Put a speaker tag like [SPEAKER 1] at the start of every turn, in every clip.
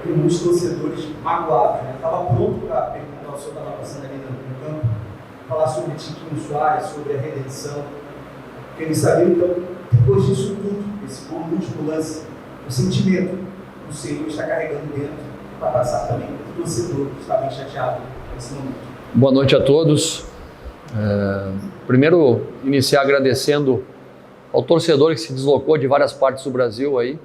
[SPEAKER 1] tem muitos torcedores magoados, né? Estava pronto para perguntar, o senhor estava passando ali no campo, falar sobre Tiquinho Soares, sobre a redenção, porque eles sabiam, então, depois disso tudo, esse último lance, o sentimento que o Senhor está carregando dentro para passar também para o torcedor que está bem chateado nesse momento.
[SPEAKER 2] Boa noite a todos. Primeiro, iniciar agradecendo ao torcedor que se deslocou de várias partes do Brasil aí,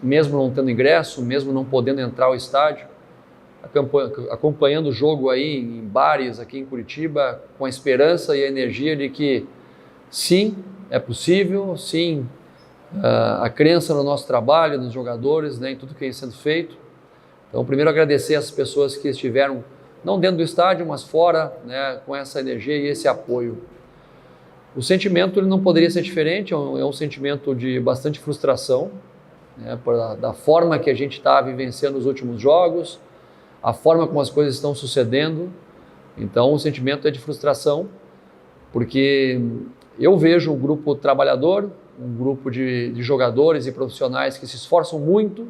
[SPEAKER 2] mesmo não tendo ingresso, mesmo não podendo entrar ao estádio, acompanhando o jogo aí em bares aqui em Curitiba, com a esperança e a energia de que sim, é possível, sim, a crença no nosso trabalho, nos jogadores, né, em tudo que vem sendo feito. Então, primeiro agradecer as pessoas que estiveram, não dentro do estádio, mas fora, né, com essa energia e esse apoio. O sentimento ele não poderia ser diferente, é um sentimento de bastante frustração, né, da forma que a gente está vivenciando os últimos jogos, a forma como as coisas estão sucedendo. Então o sentimento é de frustração, porque eu vejo um grupo trabalhador, um grupo de jogadores e profissionais que se esforçam muito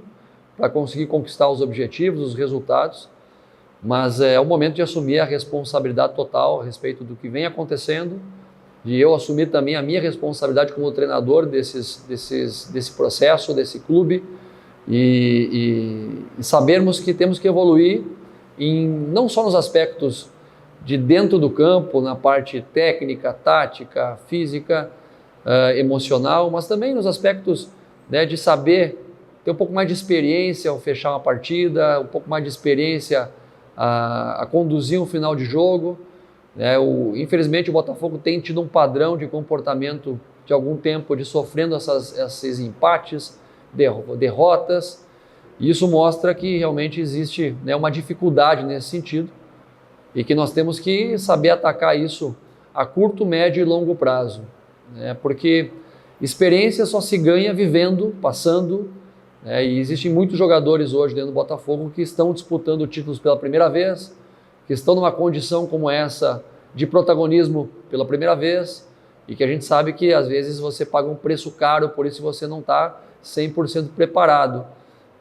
[SPEAKER 2] para conseguir conquistar os objetivos, os resultados, mas é o momento de assumir a responsabilidade total a respeito do que vem acontecendo, de eu assumir também a minha responsabilidade como treinador desse processo, desse clube, e sabermos que temos que evoluir não só nos aspectos de dentro do campo, na parte técnica, tática, física, emocional, mas também nos aspectos, né, de saber ter um pouco mais de experiência ao fechar uma partida, um pouco mais de experiência a conduzir um final de jogo. Infelizmente o Botafogo tem tido um padrão de comportamento de algum tempo, de sofrendo esses empates, derrotas, e isso mostra que realmente existe, né, uma dificuldade nesse sentido e que nós temos que saber atacar isso a curto, médio e longo prazo, né, porque experiência só se ganha vivendo, passando, né, e existem muitos jogadores hoje dentro do Botafogo que estão disputando títulos pela primeira vez, que estão numa condição como essa de protagonismo pela primeira vez, e que a gente sabe que às vezes você paga um preço caro, por isso você não está 100% preparado.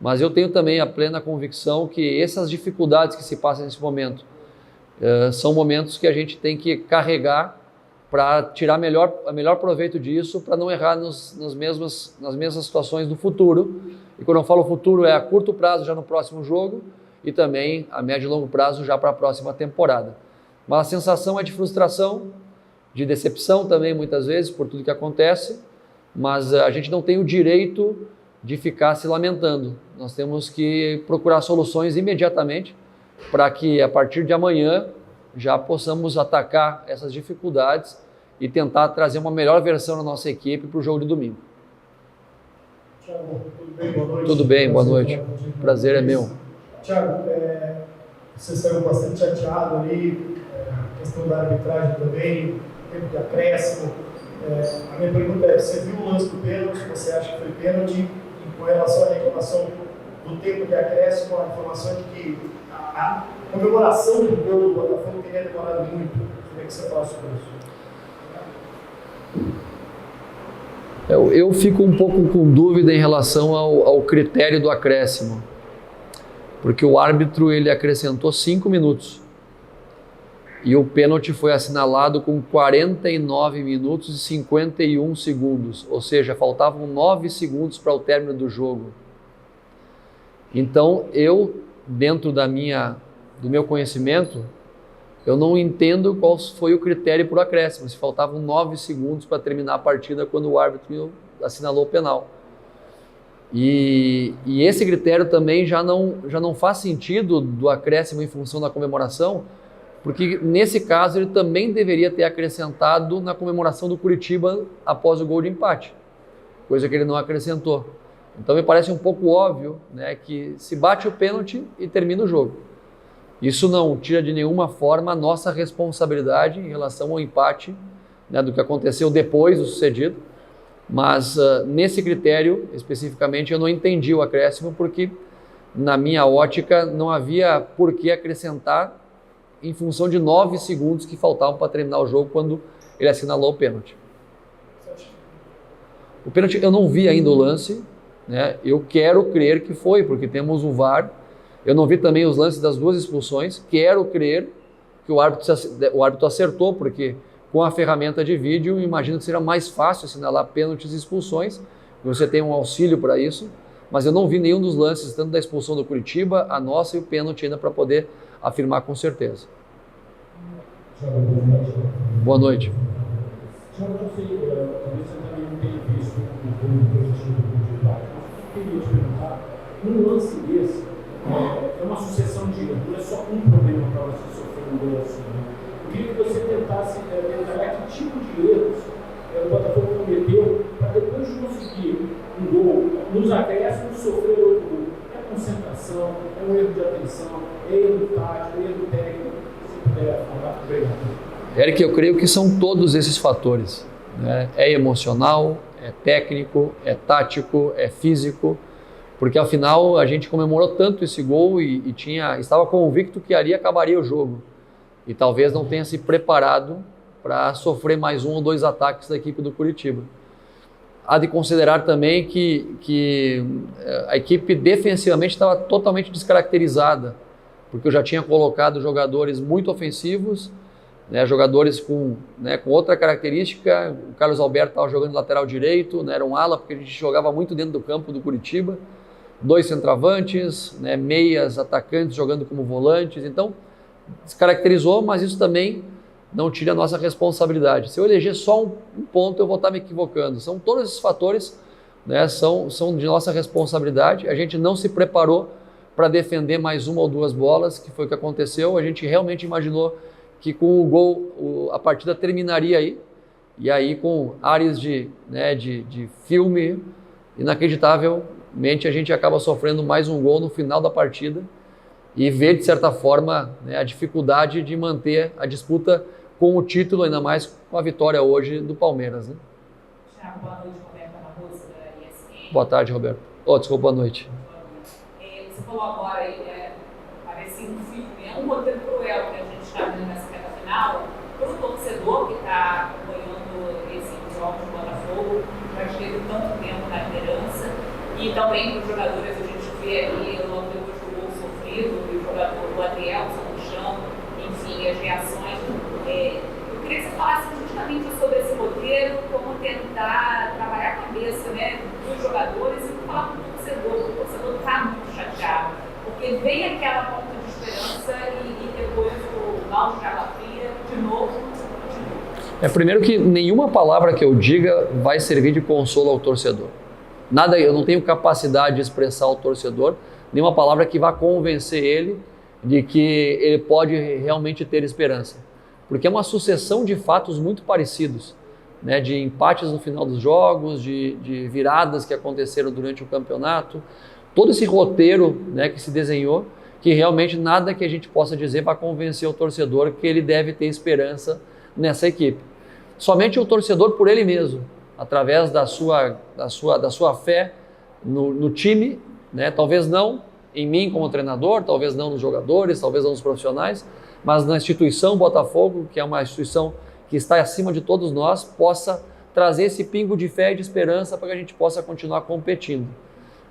[SPEAKER 2] Mas eu tenho também a plena convicção que essas dificuldades que se passam nesse momento são momentos que a gente tem que carregar para tirar melhor proveito disso, para não errar nas mesmas situações do futuro. E quando eu falo futuro é a curto prazo já no próximo jogo, e também a médio e longo prazo já para a próxima temporada. Mas a sensação é de frustração, de decepção também muitas vezes por tudo que acontece, mas a gente não tem o direito de ficar se lamentando. Nós temos que procurar soluções imediatamente para que a partir de amanhã já possamos atacar essas dificuldades e tentar trazer uma melhor versão da nossa equipe para o jogo de domingo.
[SPEAKER 3] Thiago, tudo bem? Boa noite.
[SPEAKER 2] Tudo bem, boa noite. Prazer é meu.
[SPEAKER 3] Thiago, você saiu bastante chateado ali, a questão da arbitragem também, tempo de acréscimo. A minha pergunta é, você viu o lance do pênalti, você acha que foi pênalti, e com relação à reclamação do tempo de acréscimo, a informação de que a comemoração do gol do Botafogo teria demorado muito. Queria que você falasse sobre isso.
[SPEAKER 2] Eu fico um pouco com dúvida em relação ao critério do acréscimo, porque o árbitro ele acrescentou 5 minutos e o pênalti foi assinalado com 49 minutos e 51 segundos, ou seja, faltavam 9 segundos para o término do jogo. Então eu, dentro do meu conhecimento, eu não entendo qual foi o critério para o acréscimo, se faltavam 9 segundos para terminar a partida quando o árbitro assinalou o penal. E esse critério também já não faz sentido do acréscimo em função da comemoração, porque nesse caso ele também deveria ter acrescentado na comemoração do Curitiba após o gol de empate, coisa que ele não acrescentou. Então me parece um pouco óbvio, né, que se bate o pênalti e termina o jogo. Isso não tira de nenhuma forma a nossa responsabilidade em relação ao empate, né, do que aconteceu depois do sucedido, mas nesse critério especificamente eu não entendi o acréscimo, porque na minha ótica não havia por que acrescentar em função de 9 segundos que faltavam para terminar o jogo quando ele assinalou o pênalti. O pênalti eu não vi ainda o lance, né? Eu quero crer que foi, porque temos o VAR Eu não vi também os lances das 2 expulsões. Quero crer que o árbitro acertou, porque com a ferramenta de vídeo, imagino que seja mais fácil assinalar pênaltis e expulsões. Você tem um auxílio para isso, mas eu não vi nenhum dos lances, tanto da expulsão do Curitiba, a nossa e o pênalti ainda para poder afirmar com certeza. Boa noite.
[SPEAKER 4] Tiago, eu sei, talvez você também não tenha visto o jogo positivo do Curitiba, mas eu queria te perguntar, um lance desse é uma sucessão de erros, não é só um problema para você sofrer um gol assim, né? Eu queria que você tentasse detalhar que tipo de erros o Botafogo cometeu para depois de conseguir um gol nos acréscimos sofrer outro gol. É concentração, é um erro de atenção, é erro tático, é erro técnico. Se puder falar, obrigado.
[SPEAKER 2] Eric, eu creio que são todos esses fatores, né? É emocional, é técnico, é tático, é físico, porque afinal a gente comemorou tanto esse gol e estava convicto que ali acabaria o jogo e talvez não tenha se preparado para sofrer mais 1 ou 2 ataques da equipe do Curitiba. Há de considerar também que a equipe defensivamente estava totalmente descaracterizada, porque eu já tinha colocado jogadores muito ofensivos, né, jogadores com outra característica. O Carlos Alberto estava jogando lateral direito, né, era um ala, porque a gente jogava muito dentro do campo do Curitiba, 2 centroavantes, né, meias, atacantes jogando como volantes, então descaracterizou, mas isso também não tira a nossa responsabilidade. Se eu eleger só um ponto, eu vou estar me equivocando. São todos esses fatores, né, são de nossa responsabilidade. A gente não se preparou para defender mais 1 ou 2 bolas, que foi o que aconteceu. A gente realmente imaginou que com o gol a partida terminaria aí, e aí com áreas de filme, inacreditavelmente a gente acaba sofrendo mais um gol no final da partida e vê, de certa forma, né, a dificuldade de manter a disputa com o título, ainda mais com a vitória hoje do Palmeiras, né?
[SPEAKER 5] Tiago, boa noite, Roberto Barroso, da ESPN.
[SPEAKER 2] Boa tarde, Roberto. Desculpa, boa noite.
[SPEAKER 5] Você falou agora aí, parece um filme, é um roteiro cruel que a gente está vendo nessa reta final, para o torcedor que está acompanhando esse jogo do Botafogo, já esteve tanto tempo na liderança, e também para os jogadores, a gente vê ali, logo depois do gol sofrido, o jogador, o Adrielson no chão, enfim, as reações. Eu queria que você falasse justamente sobre esse roteiro, como tentar trabalhar a cabeça, né, dos jogadores e falar para o torcedor está muito chateado, porque vem aquela ponta de esperança e depois o balde de água fria, de novo, continua.
[SPEAKER 2] Primeiro que nenhuma palavra que eu diga vai servir de consolo ao torcedor. Nada, eu não tenho capacidade de expressar ao torcedor nenhuma palavra que vá convencer ele de que ele pode realmente ter esperança. Porque é uma sucessão de fatos muito parecidos, né, de empates no final dos jogos, de viradas que aconteceram durante o campeonato, todo esse roteiro, né, que se desenhou, que realmente nada que a gente possa dizer vai convencer o torcedor que ele deve ter esperança nessa equipe. Somente o torcedor por ele mesmo, através da sua fé no time, né, talvez não em mim como treinador, talvez não nos jogadores, talvez não nos profissionais, mas na instituição Botafogo, que é uma instituição que está acima de todos nós, possa trazer esse pingo de fé e de esperança para que a gente possa continuar competindo,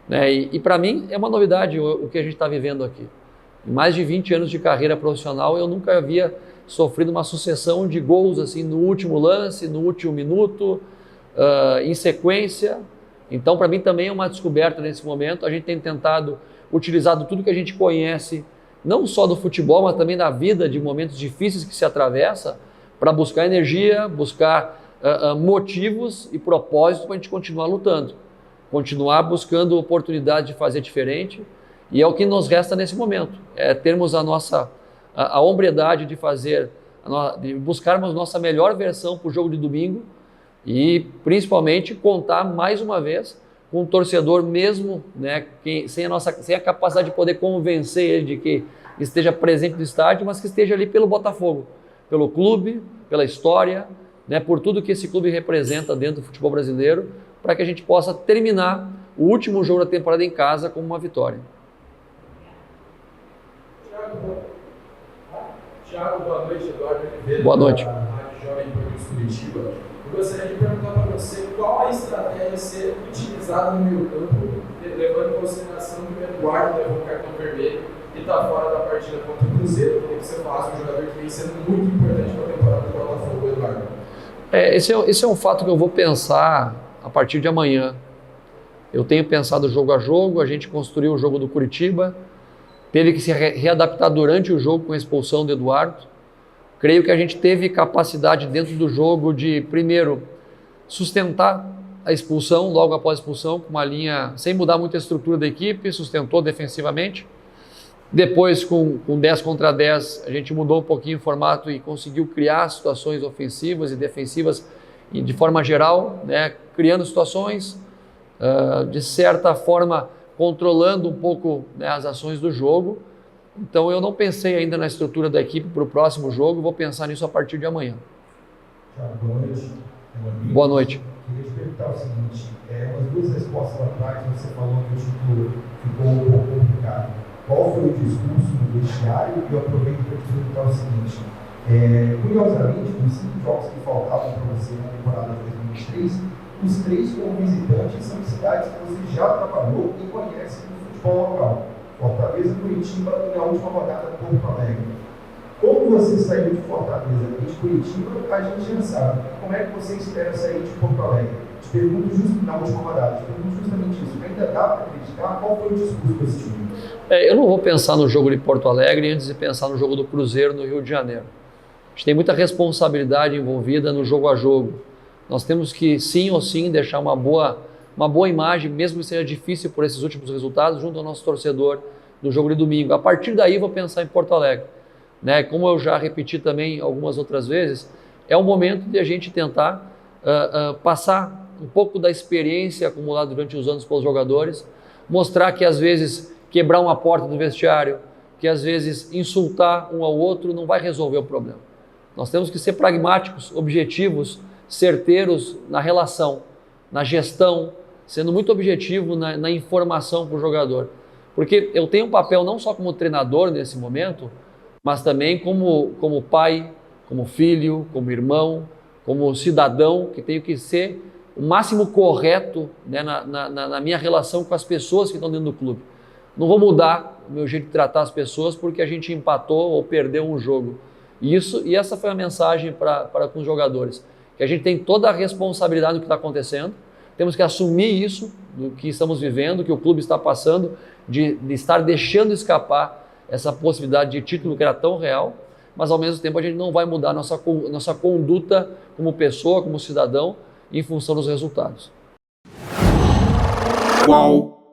[SPEAKER 2] né? E para mim é uma novidade o que a gente está vivendo aqui. Em mais de 20 anos de carreira profissional, eu nunca havia sofrido uma sucessão de gols assim no último lance, no último minuto, em sequência. Então, para mim também é uma descoberta nesse momento. A gente tem tentado utilizar tudo que a gente conhece, não só do futebol, mas também da vida, de momentos difíceis que se atravessa, para buscar energia, buscar motivos e propósitos para a gente continuar lutando, continuar buscando oportunidade de fazer diferente, e é o que nos resta nesse momento, é termos a hombridade de de buscarmos nossa melhor versão para o jogo de domingo e principalmente contar mais uma vez com um torcedor mesmo, né, sem a capacidade de poder convencer ele de que esteja presente no estádio, mas que esteja ali pelo Botafogo, pelo clube, pela história, né, por tudo que esse clube representa dentro do futebol brasileiro, para que a gente possa terminar o último jogo da temporada em casa com uma vitória.
[SPEAKER 6] Tiago, boa noite. Eduardo Oliveira.
[SPEAKER 2] Boa noite.
[SPEAKER 6] Da Rádio Jovem Pan Curitiba. Eu gostaria de perguntar para você qual a estratégia a ser utilizada no meio campo, levando em consideração que o Eduardo levou um cartão vermelho está fora da partida contra o Cruzeiro, queria que você falasse um jogador que vem sendo muito importante para a temporada do Botafogo, Eduardo.
[SPEAKER 2] Esse é um fato que eu vou pensar a partir de amanhã. Eu tenho pensado jogo a jogo, a gente construiu o jogo do Curitiba, teve que se readaptar durante o jogo com a expulsão do Eduardo. Creio que a gente teve capacidade dentro do jogo de, primeiro, sustentar a expulsão, logo após a expulsão, com uma linha, sem mudar muito a estrutura da equipe, sustentou defensivamente. Depois, com 10 contra 10, a gente mudou um pouquinho o formato e conseguiu criar situações ofensivas e defensivas de forma geral, né, criando situações, de certa forma, controlando um pouco, né, as ações do jogo. Então, eu não pensei ainda na estrutura da equipe para o próximo jogo, vou pensar nisso a partir de amanhã.
[SPEAKER 7] Boa noite.
[SPEAKER 2] Boa noite.
[SPEAKER 7] Queria te perguntar o seguinte, umas duas respostas lá atrás, você falou que o título ficou um pouco complicado. Qual foi o discurso no vestiário? E eu aproveito para te perguntar o seguinte, curiosamente, dos 5 jogos que faltavam para você na temporada de 2023, os 3 como visitantes são cidades que você já trabalhou e conhece no futebol local. Fortaleza, Curitiba e na última rodada do Porto Alegre. Como você saiu de Fortaleza e de Curitiba, a gente já sabe. Como é que você espera sair de Porto Alegre? Te pergunto na última rodada, te pergunto justamente isso. Ainda dá para acreditar? Qual foi o discurso desse time?
[SPEAKER 2] Eu não vou pensar no jogo de Porto Alegre antes de pensar no jogo do Cruzeiro no Rio de Janeiro. A gente tem muita responsabilidade envolvida no jogo a jogo. Nós temos que, sim ou sim, deixar uma boa imagem, mesmo que seja difícil por esses últimos resultados, junto ao nosso torcedor no jogo de domingo. A partir daí, vou pensar em Porto Alegre. Né? Como eu já repeti também algumas outras vezes, é o momento de a gente tentar passar um pouco da experiência acumulada durante os anos pelos jogadores, mostrar que às vezes quebrar uma porta do vestiário, que às vezes insultar um ao outro não vai resolver o problema. Nós temos que ser pragmáticos, objetivos, certeiros na relação, na gestão, sendo muito objetivo na informação para o jogador. Porque eu tenho um papel não só como treinador nesse momento, mas também como pai, como filho, como irmão, como cidadão, que tenho que ser o máximo correto, né, na minha relação com as pessoas que estão dentro do clube. Não vou mudar o meu jeito de tratar as pessoas porque a gente empatou ou perdeu um jogo. E essa foi a mensagem para com os jogadores, que a gente tem toda a responsabilidade do que está acontecendo, temos que assumir isso, do que estamos vivendo, que o clube está passando, de estar deixando escapar essa possibilidade de título que era tão real, mas ao mesmo tempo a gente não vai mudar nossa conduta como pessoa, como cidadão, em função dos resultados.
[SPEAKER 8] Qual?